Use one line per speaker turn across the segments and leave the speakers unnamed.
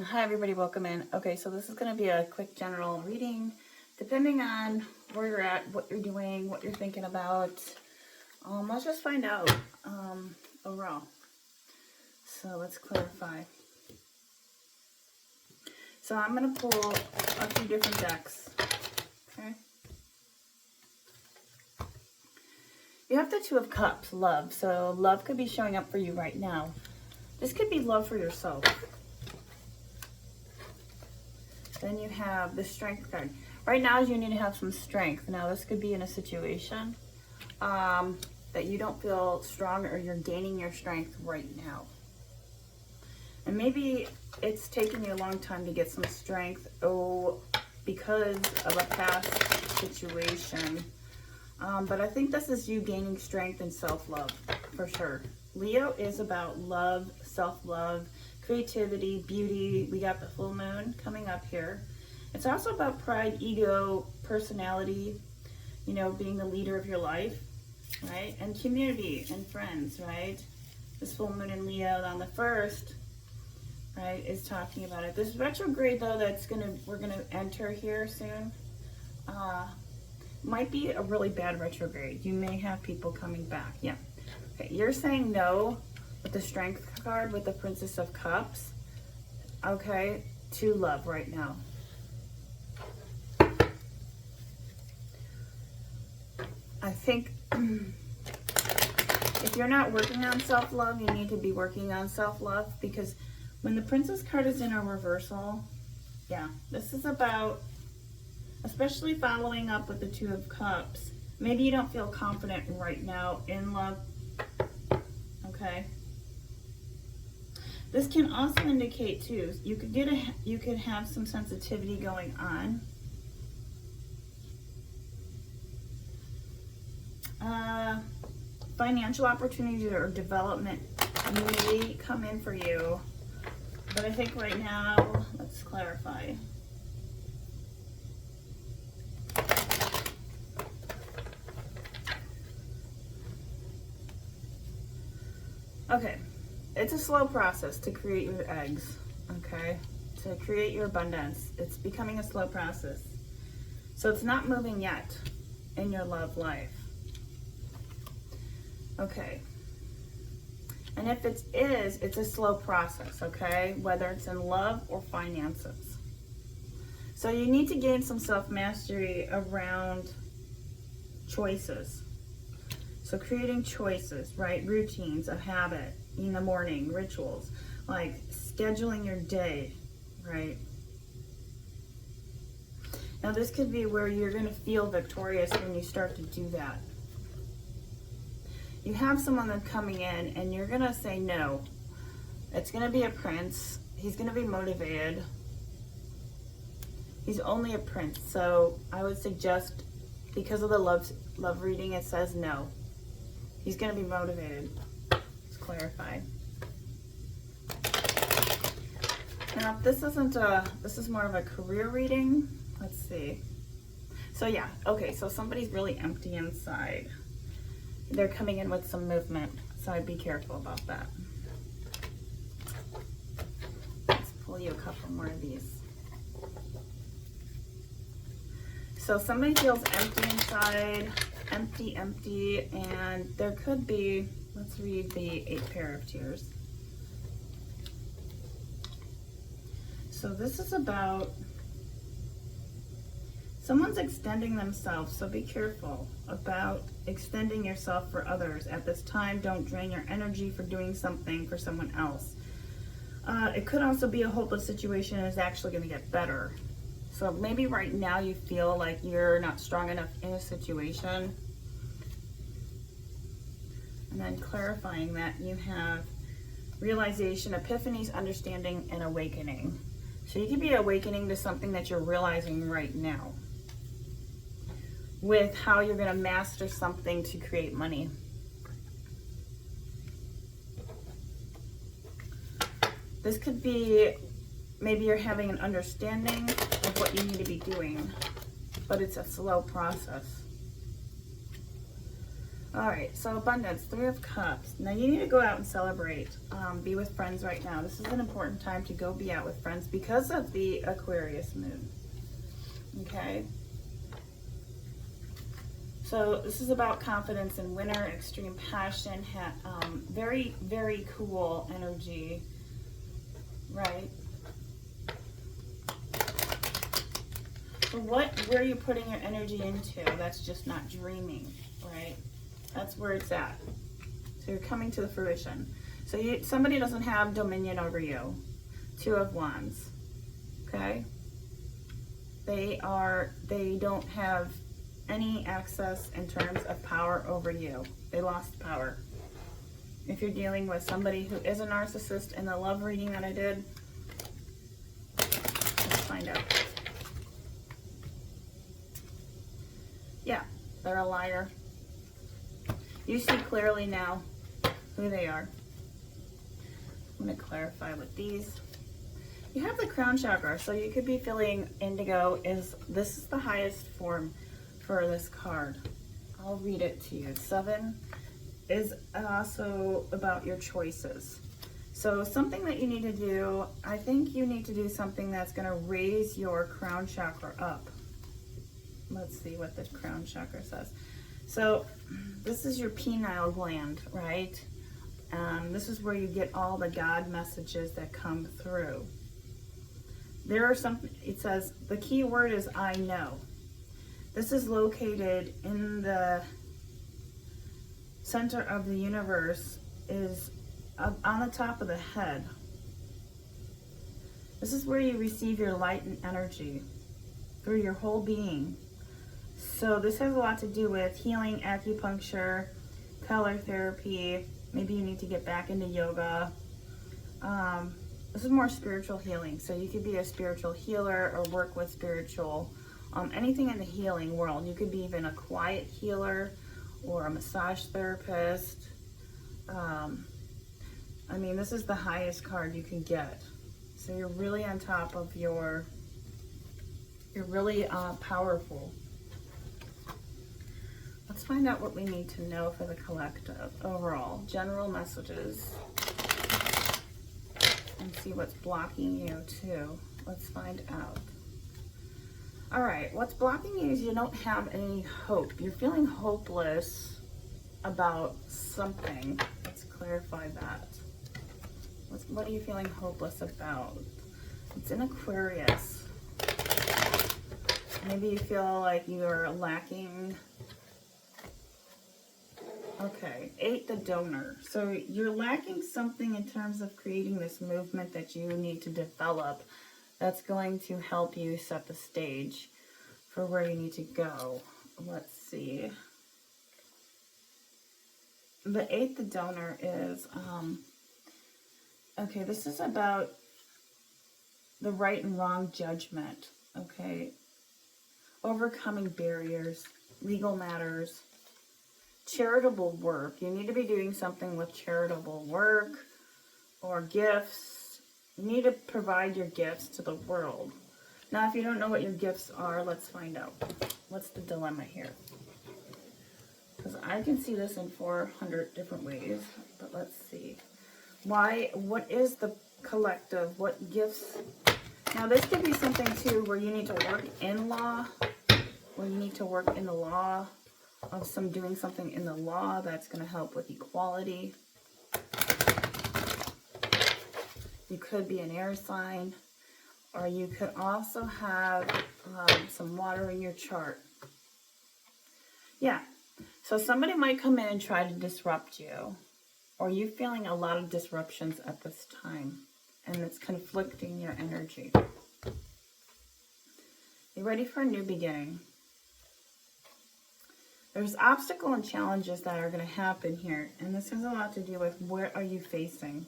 Hi everybody, welcome in. Okay, so this is going to be a quick general reading, depending on where you're at, what you're doing, what you're thinking about. Let's just find out overall. So let's clarify. So I'm going to pull a few different decks. Okay. You have the Two of Cups, love. So love could be showing up for you right now. This could be love for yourself. Then you have the Strength card. Right now you need to have some strength. Now this could be in a situation that you don't feel strong, or you're gaining your strength right now. And maybe it's taken you a long time to get some strength because of a past situation. But I think this is you gaining strength and self-love for sure. Leo is about love, self-love, creativity, beauty. We got the full moon coming up here. It's also about pride, ego, personality, you know, being the leader of your life, right? And community and friends, right? This full moon in Leo on the 1st, right, is talking about it. This retrograde though, we're gonna enter here soon, might be a really bad retrograde. You may have people coming back. Yeah. Okay, you're saying no with the Strength card with the Princess of Cups, okay, to love right now. I think if you're not working on self-love, you need to be working on self-love, because when the Princess card is in a reversal, yeah, this is about, especially following up with the Two of Cups, maybe you don't feel confident right now in love, okay? This can also indicate too, you could have some sensitivity going on. Financial opportunities or development may come in for you, but I think right now, let's clarify. Okay, it's a slow process to create your eggs, okay? To create your abundance. It's becoming a slow process. So it's not moving yet in your love life. Okay. And if it is, it's a slow process, okay? Whether it's in love or finances. So you need to gain some self-mastery around choices. So creating choices, right? Routines, a habit in the morning, rituals, like scheduling your day, right? Now this could be where you're going to feel victorious when you start to do that. You have someone that's coming in and you're going to say no. It's going to be a prince. He's going to be motivated. He's only a prince. So I would suggest, because of the love reading, it says no. He's going to be motivated. Let's clarify. Now, if this isn't this is more of a career reading. Let's see. So yeah, okay, so somebody's really empty inside. They're coming in with some movement, so I'd be careful about that. Let's pull you a couple more of these. So somebody feels empty inside, empty, and there could be, let's read the 8 pair of tears. So this is about someone's extending themselves, so be careful about extending yourself for others at this time. Don't drain your energy for doing something for someone else. It could also be a hopeless situation and is actually going to get better. So maybe right now you feel like you're not strong enough in a situation. And then clarifying that, you have realization, epiphanies, understanding, and awakening. So you could be awakening to something that you're realizing right now, with how you're going to master something to create money. This could be, maybe you're having an understanding of what you need to be doing, but it's a slow process. All right, so abundance, 3 of Cups. Now you need to go out and celebrate. Be with friends right now. This is an important time to go be out with friends because of the Aquarius moon. Okay. So this is about confidence in winter, extreme passion, very, very cool energy, right? So where are you putting your energy into? That's just not dreaming, right? That's where it's at. So you're coming to the fruition. So somebody doesn't have dominion over you. 2 of Wands, okay? They don't have any access in terms of power over you. They lost power. If you're dealing with somebody who is a narcissist in the love reading that I did, let's find out. Yeah, they're a liar. You see clearly now who they are. I'm going to clarify with these. You have the crown chakra, so you could be feeling indigo. This is the highest form for this card. I'll read it to you. 7 is also about your choices. So something that you need to do, I think you need to do something that's going to raise your crown chakra up. Let's see what the crown chakra says. So this is your pineal gland, right? This is where you get all the God messages that come through. It says, the key word is I know. This is located in the center of the universe, is on the top of the head. This is where you receive your light and energy through your whole being. So this has a lot to do with healing, acupuncture, color therapy. Maybe you need to get back into yoga. This is more spiritual healing. So you could be a spiritual healer or work with spiritual, anything in the healing world. You could be even a quiet healer or a massage therapist. I mean, this is the highest card you can get. So you're really on top of you're really powerful. Let's find out what we need to know for the collective overall. General messages. And see what's blocking you too. Let's find out. All right, what's blocking you is you don't have any hope. You're feeling hopeless about something. Let's clarify that. What are you feeling hopeless about? It's in Aquarius. Maybe you feel like you're lacking. Okay, 8, the donor. So you're lacking something in terms of creating this movement that you need to develop that's going to help you set the stage for where you need to go. Let's see. The 8, the donor is, okay, this is about the right and wrong judgment, okay? Overcoming barriers, legal matters, charitable work. You need to be doing something with charitable work or gifts. You need to provide your gifts to the world. Now, if you don't know what your gifts are, let's find out. What's the dilemma here? Because I can see this in 400 different ways, but let's see. What is the collective? What gifts? Now, this could be something, too, where you need to work in law, where you need to work in the law of doing something in the law that's going to help with equality. You could be an air sign, or you could also have some water in your chart. Yeah, so somebody might come in and try to disrupt you, or you feeling a lot of disruptions at this time, and it's conflicting your energy. You ready for a new beginning? There's obstacles and challenges that are going to happen here, and this has a lot to do with where are you facing.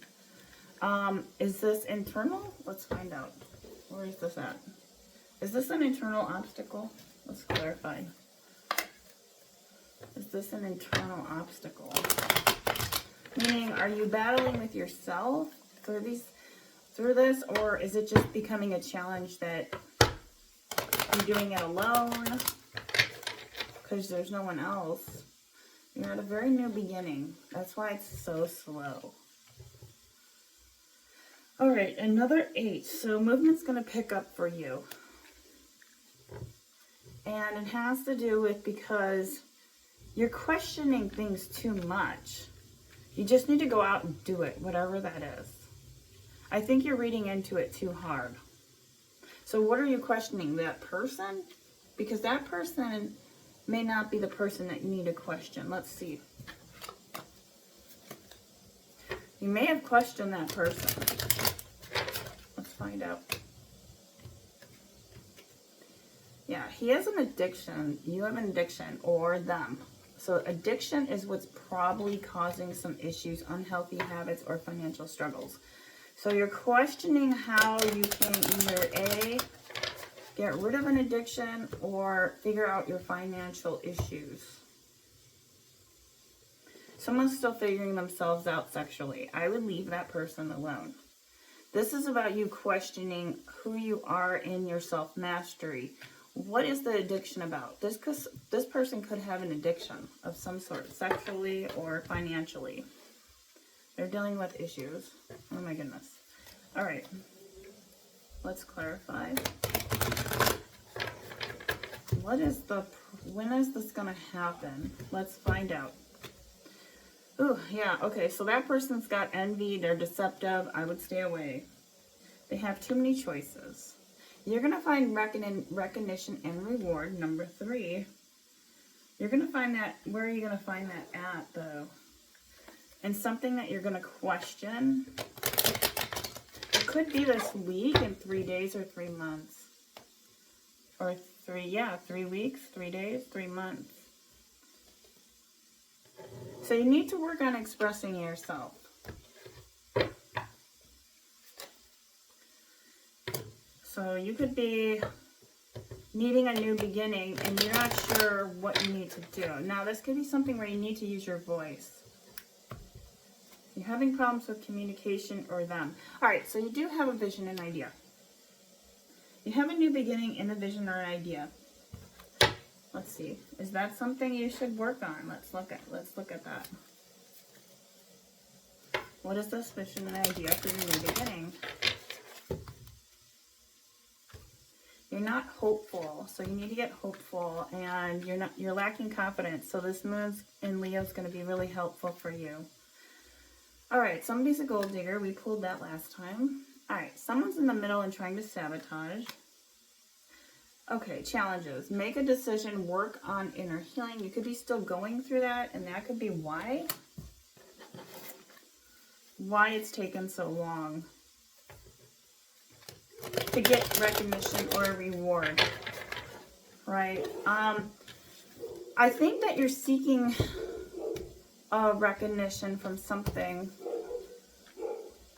Is this internal? Let's find out. Where is this at? Is this an internal obstacle? Let's clarify. Is this an internal obstacle? Meaning, are you battling with yourself through this, or is it just becoming a challenge that you're doing it alone because there's no one else? You're at a very new beginning. That's why it's so slow. All right, another 8. So movement's going to pick up for you. And it has to do with because you're questioning things too much. You just need to go out and do it, whatever that is. I think you're reading into it too hard. So what are you questioning? That person? Because that person may not be the person that you need to question. Let's see. You may have questioned that person. Let's find out. Yeah, he has an addiction. You have an addiction, or them. So addiction is what's probably causing some issues, unhealthy habits, or financial struggles. So you're questioning how you can either A, get rid of an addiction, or figure out your financial issues. Someone's still figuring themselves out sexually. I would leave that person alone. This is about you questioning who you are in your self-mastery. What is the addiction about? This person could have an addiction of some sort, sexually or financially. They're dealing with issues. Oh my goodness. All right. Let's clarify. When is this going to happen? Let's find out. Ooh, yeah, okay, so that person's got envy, they're deceptive, I would stay away. They have too many choices. You're going to find recognition and reward, number 3. You're going to find that, where are you going to find that at, though? And something that you're going to question. It could be this week, in 3 days, or 3 months. Or 3 weeks, 3 days, 3 months. So you need to work on expressing yourself. So you could be needing a new beginning and you're not sure what you need to do. Now this could be something where you need to use your voice. You're having problems with communication or them. Alright, so you do have a vision and idea. You have a new beginning in a vision or an idea. Let's see. Is that something you should work on? Let's look at that. What is this vision and idea for your new beginning? You're not hopeful, so you need to get hopeful, and you're lacking confidence. So this moon in Leo is going to be really helpful for you. All right, somebody's a gold digger. We pulled that last time. All right, someone's in the middle and trying to sabotage. Okay, challenges. Make a decision, work on inner healing. You could be still going through that, and that could be why it's taken so long to get recognition or a reward, right? I think that you're seeking a recognition from something.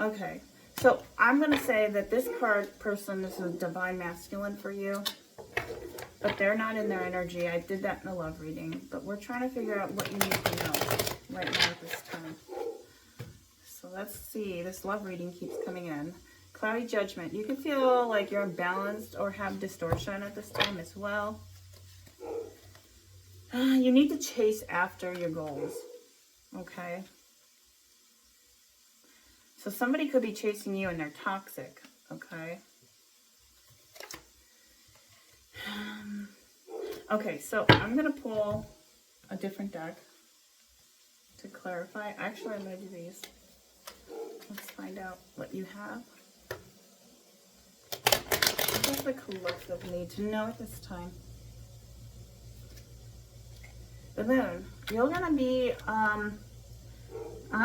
Okay, so I'm going to say that this card person is a divine masculine for you. But they're not in their energy. I did that in the love reading. But we're trying to figure out what you need to know right now at this time. So let's see. This love reading keeps coming in. Cloudy judgment. You can feel like you're unbalanced or have distortion at this time as well. You need to chase after your goals. Okay? So somebody could be chasing you and they're toxic. Okay? Okay, so I'm going to pull a different deck to clarify. Actually, I'm going to do these. Let's find out what you have. What does the collective need to know at this time? The moon. You're going to be on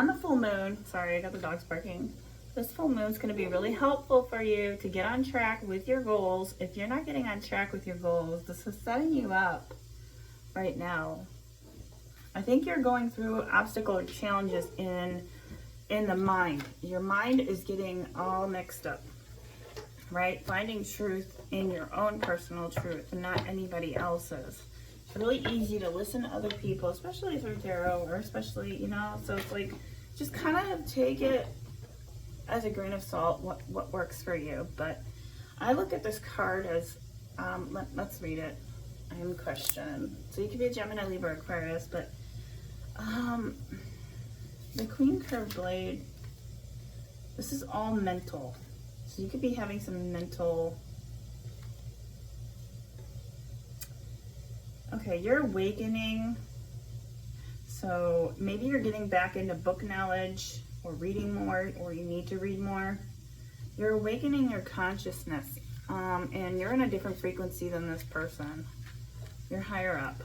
the full moon. Sorry, I got the dogs barking. This full moon is going to be really helpful for you to get on track with your goals. If you're not getting on track with your goals, this is setting you up right now. I think you're going through obstacle or challenges in the mind. Your mind is getting all mixed up, right? Finding truth in your own personal truth and not anybody else's. It's really easy to listen to other people, especially through tarot, or especially, so it's like, just kind of take it as a grain of salt, what works for you. But I look at this card as, let's read it. I am question. So you could be a Gemini, Libra, Aquarius, but The Queen Curved Blade, this is all mental. So you could be having some mental... Okay, you're awakening. So maybe you're getting back into book knowledge or reading more, or you need to read more. You're awakening your consciousness, and you're in a different frequency than this person. You're higher up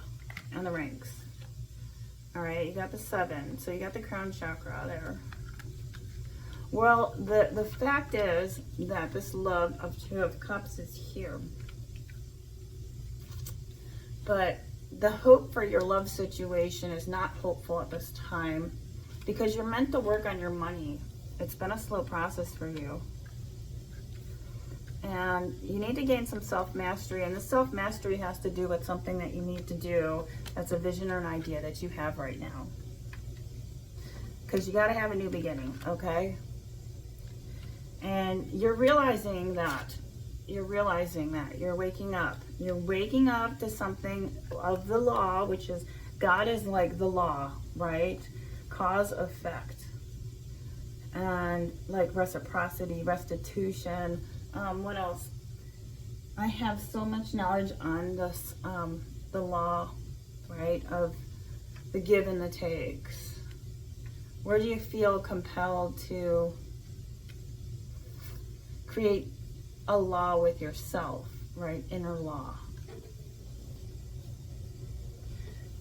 on the ranks. All right, you got the 7, so you got the crown chakra there. Well, the fact is that this love of 2 of Cups is here. But the hope for your love situation is not hopeful at this time because you're meant to work on your money. It's been a slow process for you. And you need to gain some self-mastery, and this self-mastery has to do with something that you need to do that's a vision or an idea that you have right now. Because you got to have a new beginning, okay? And you're realizing that. You're waking up. You're waking up to something of the law, which is, God is like the law, right? Cause, effect. And like reciprocity, restitution. What else? I have so much knowledge on this, the law, right, of the give and the takes. Where do you feel compelled to create a law with yourself, right? Inner law.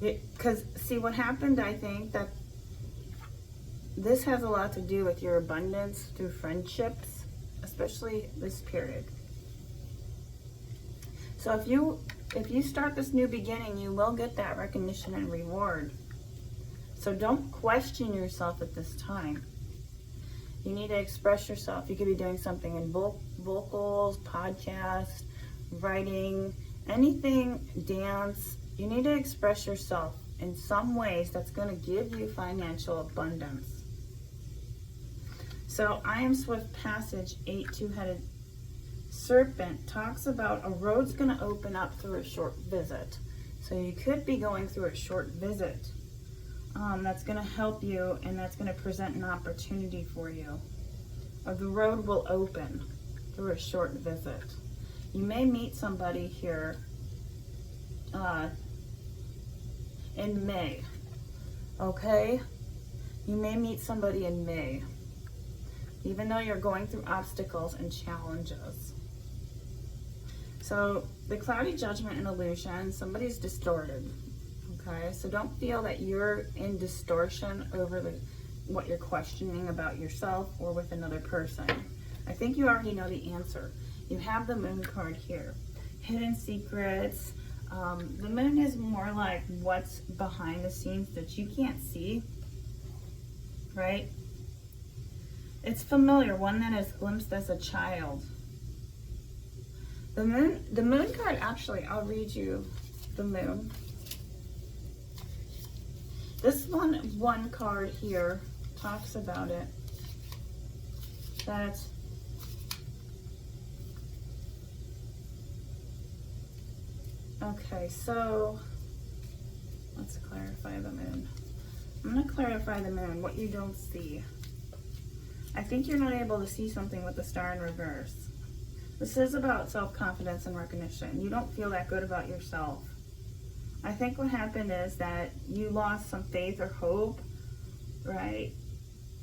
Because, see, what happened, I think, that this has a lot to do with your abundance through friendships, especially this period. So if you start this new beginning, you will get that recognition and reward. So don't question yourself at this time. You need to express yourself. You could be doing something in vocals, podcast, writing, anything, dance. You need to express yourself in some ways that's going to give you financial abundance. So I Am Swift Passage, 8 two-headed serpent, talks about a road's going to open up through a short visit. So you could be going through a short visit. That's going to help you, and that's going to present an opportunity for you. Or the road will open through a short visit. You may meet somebody here in May. Okay? You may meet somebody in May. Even though you're going through obstacles and challenges. So the cloudy judgment and illusion, somebody's distorted. Okay, so don't feel that you're in distortion over what you're questioning about yourself or with another person. I think you already know the answer. You have the Moon card here. Hidden secrets. The Moon is more like what's behind the scenes that you can't see, right? It's familiar, one that is glimpsed as a child. The Moon card, actually, I'll read you the Moon. This one card here talks about it. That okay, so let's clarify the Moon. I'm going to clarify the Moon, what you don't see. I think you're not able to see something with the Star in reverse. This is about self-confidence and recognition. You don't feel that good about yourself. I think what happened is that you lost some faith or hope, right,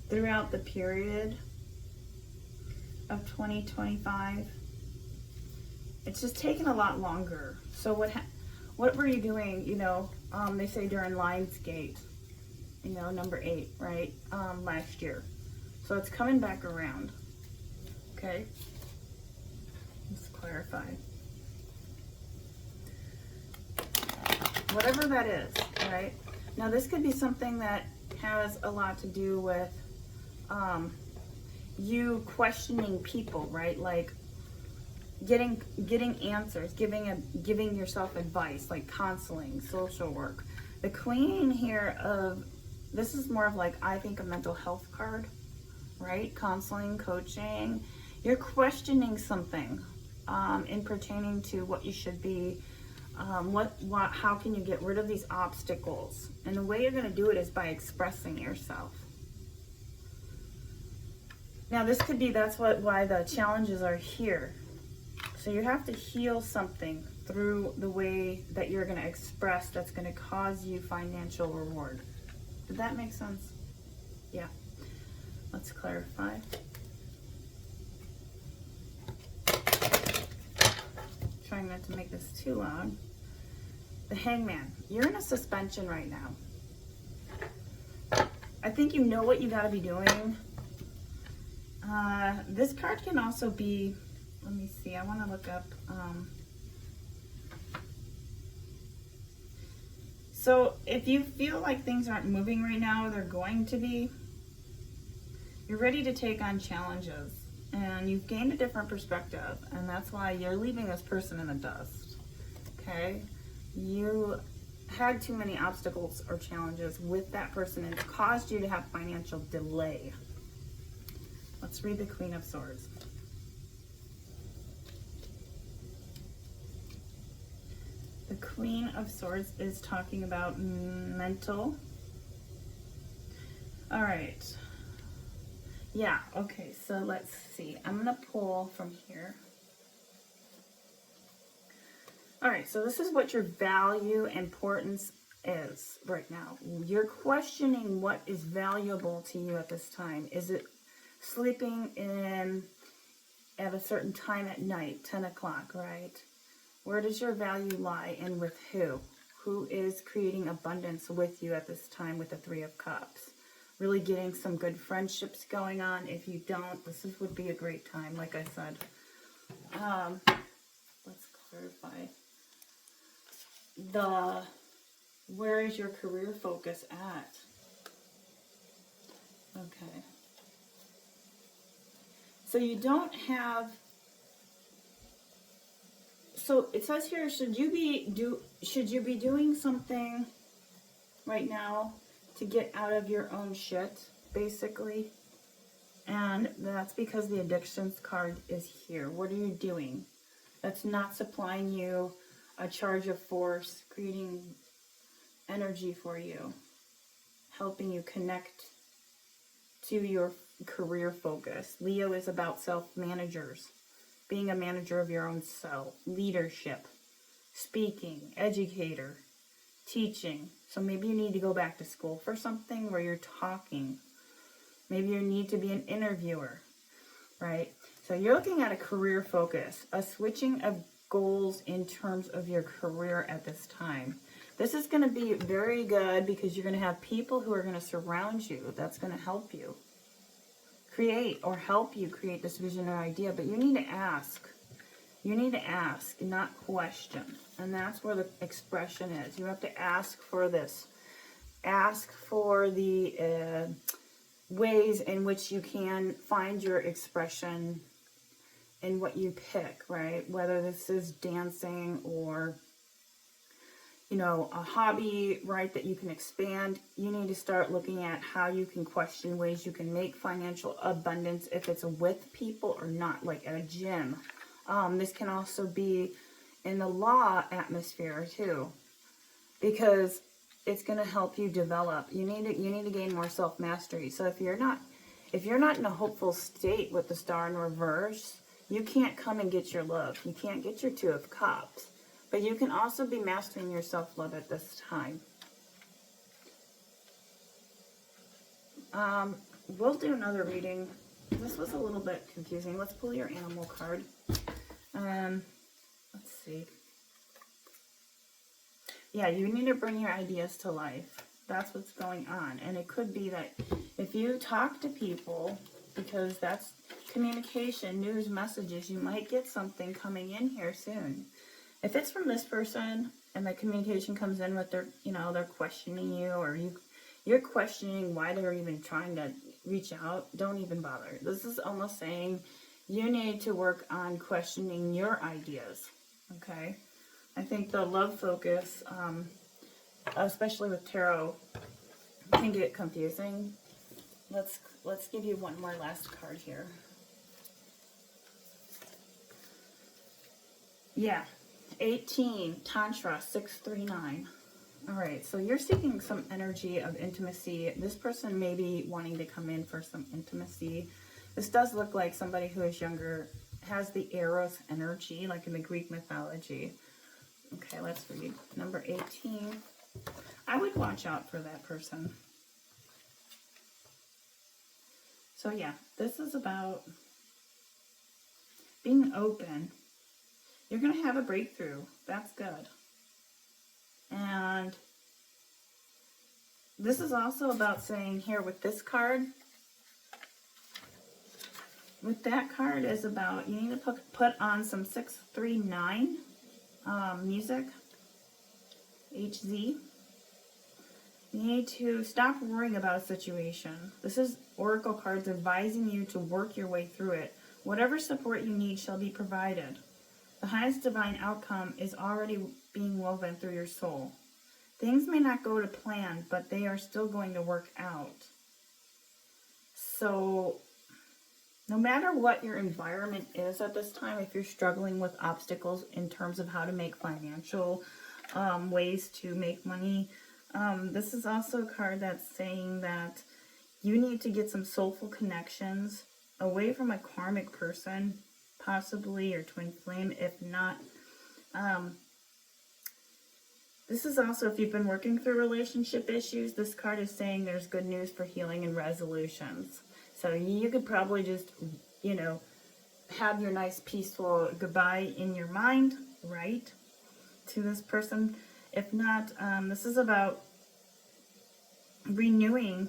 throughout the period of 2025. It's just taken a lot longer. So what were you doing, you know, they say during Lionsgate, you know, number 8, right, last year. So it's coming back around, okay? Let's clarify. Whatever that is, right? Now this could be something that has a lot to do with you questioning people, right? Like getting answers, giving yourself advice, like counseling, social work. The Queen here of, this is more of like, I think, a mental health card, right? Counseling, coaching. You're questioning something in pertaining to what you should be How can you get rid of these obstacles? And the way you're going to do it is by expressing yourself. Now this could be, why the challenges are here. So you have to heal something through the way that you're going to express that's going to cause you financial reward. Did that make sense? Yeah. Let's clarify. Trying not to make this too long. The Hangman. You're in a suspension right now. I think you know what you got to be doing. This card can also be, let me see, I want to look up. So if you feel like things aren't moving right now, they're going to be, you're ready to take on challenges and you've gained a different perspective, and that's why you're leaving this person in the dust. Okay? You had too many obstacles or challenges with that person, and it's caused you to have financial delay. Let's read the Queen of Swords. The Queen of Swords is talking about mental. All right. Yeah, okay, so let's see. I'm going to pull from here. All right, so this is what your value importance is right now. You're questioning what is valuable to you at this time. Is it sleeping in at a certain time at night, 10 o'clock, right? Where does your value lie, and with who? Who is creating abundance with you at this time with the Three of Cups? Really getting some good friendships going on. If you don't, would be a great time, like I said. Let's clarify. Where is your career focus at? Okay. So you don't have, so it says here, should you be doing something right now to get out of your own shit, basically? And that's because the addictions card is here. What are you doing that's not supplying you a charge of force, creating energy for you, helping you connect to your career focus? Leo is about self-managers, being a manager of your own self, leadership, speaking, educator, teaching. So maybe you need to go back to school for something where you're talking. Maybe you need to be an interviewer, right? So you're looking at a career focus, a switching of goals in terms of your career at this time. This is going to be very good because you're going to have people who are going to surround you. That's going to help you create or help you create this vision or idea. But you need to ask. You need to ask, not question. And that's where the expression is. You have to ask for this. Ask for the ways in which you can find your expression in what you pick, right? Whether this is dancing or, you know, a hobby, right, that you can expand. You need to start looking at how you can question ways you can make financial abundance, if it's with people or not, like at a gym. This can also be in the law atmosphere too, because it's going to help you develop. You need to gain more self-mastery. So if you're not in a hopeful state with the Star in reverse, you can't come and get your love. You can't get your Two of Cups. But you can also be mastering your self-love at this time. We'll do another reading. This was a little bit confusing. Let's pull your animal card. Let's see. Yeah, you need to bring your ideas to life. That's what's going on. And it could be that if you talk to people, because that's communication, news, messages, you might get something coming in here soon. If it's from this person and the communication comes in with their, they're questioning you, or you're questioning why they're even trying to reach out, don't even bother. This is almost saying you need to work on questioning your ideas, okay? I think the love focus, especially with tarot, can get confusing. Let's give you one more last card here. Yeah, 18, Tantra, 639. All right, so you're seeking some energy of intimacy. This person may be wanting to come in for some intimacy. This does look like somebody who is younger, has the Eros energy, like in the Greek mythology. Okay, let's read number 18. I would watch out for that person. So yeah, this is about being open. You're going to have a breakthrough. That's good. And this is also about saying here with this card, with that card is about, you need to put on some 639 music, HZ. You need to stop worrying about a situation. This is Oracle cards advising you to work your way through it. Whatever support you need shall be provided. The highest divine outcome is already being woven through your soul. Things may not go to plan, but they are still going to work out. So, no matter what your environment is at this time, if you're struggling with obstacles in terms of how to make financial ways to make money, this is also a card that's saying that you need to get some soulful connections away from a karmic person, possibly your twin flame, if not. This is also, if you've been working through relationship issues, this card is saying there's good news for healing and resolutions. So you could probably just, you know, have your nice peaceful goodbye in your mind, right, to this person. If not, this is about renewing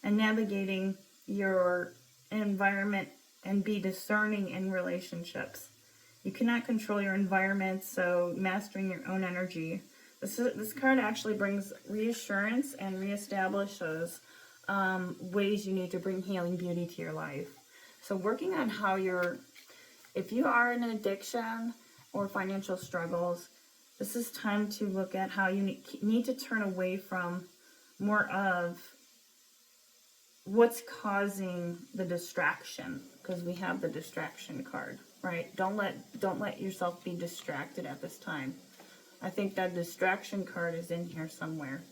and navigating your environment and be discerning in relationships. You cannot control your environment, so mastering your own energy. This card actually brings reassurance and reestablishes ways you need to bring healing beauty to your life. So working on how if you are in an addiction or financial struggles, this is time to look at how you need to turn away from more of what's causing the distraction, because we have the distraction card, right? Don't let yourself be distracted at this time. I think that distraction card is in here somewhere.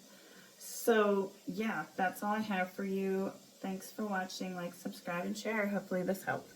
So yeah, that's all I have for you. Thanks for watching. Like, subscribe, and share. Hopefully this helped.